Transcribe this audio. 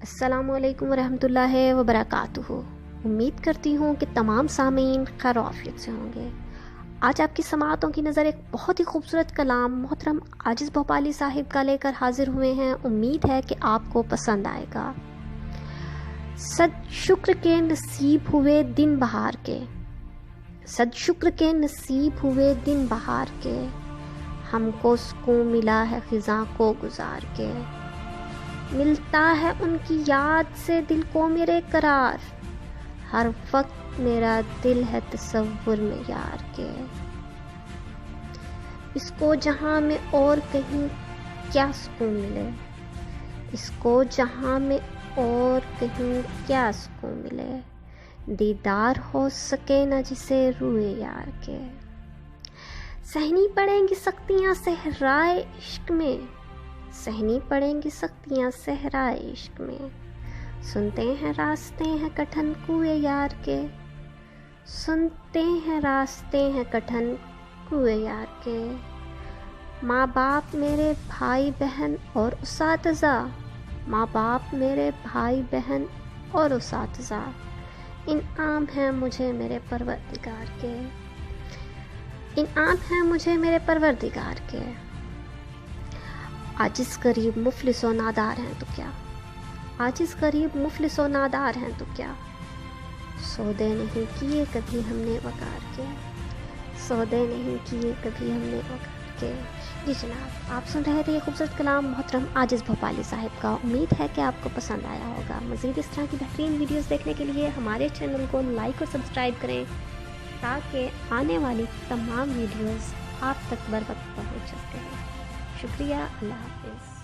السلام علیکم ورحمۃ اللہ وبرکاتہ۔ امید کرتی ہوں کہ تمام سامعین خیر و عافیت سے ہوں گے۔ آج آپ کی سماعتوں کی نظر ایک بہت ہی خوبصورت کلام محترم عاجز بھوپالی صاحب کا لے کر حاضر ہوئے ہیں۔ امید ہے کہ آپ کو پسند آئے گا۔ صد شکر کے نصیب ہوئے دن بہار کے، صد شکر کے نصیب ہوئے دن بہار کے، ہم کو سکون ملا ہے خزاں کو گزار کے۔ ملتا ہے ان کی یاد سے دل کو میرے قرار، ہر وقت میرا دل ہے تصور میں یار کے۔ اس کو جہاں میں اور کہیں کیا سکون ملے، اس کو جہاں میں اور کہیں کیا سکون ملے، دیدار ہو سکے نہ جسے روئے یار کے۔ سہنی پڑیں گی سختیاں صحرائے عشق میں، سہنی پڑیں گی سختیاں صحرائے عشق میں، سنتے ہیں راستے ہیں کٹھن کوئے یار کے، سنتے ہیں راستے ہیں کٹھن کوئے یار کے۔ ماں باپ میرے بھائی بہن اور اساتذہ، ماں باپ میرے بھائی بہن اور اساتذہ، انعام ہیں مجھے میرے پروردگار کے، انعام ہیں مجھے میرے پروردگار کے۔ عاجز غریب مفلس و نادار ہیں تو کیا، عاجز غریب مفلس و نادار ہیں تو کیا، سودے نہیں کیے کبھی ہم نے وقار کے، سودے نہیں کیے کبھی ہم نے وقار کے۔ جی جناب، آپ سن رہے تھے یہ خوبصورت کلام محترم عاجز بھوپالی صاحب کا۔ امید ہے کہ آپ کو پسند آیا ہوگا۔ مزید اس طرح کی بہترین ویڈیوز دیکھنے کے لیے ہمارے چینل کو لائک اور سبسکرائب کریں تاکہ آنے والی تمام ویڈیوز آپ تک بر وقت پہنچ سکتے ہیں۔ شکریہ، اللہ حافظ۔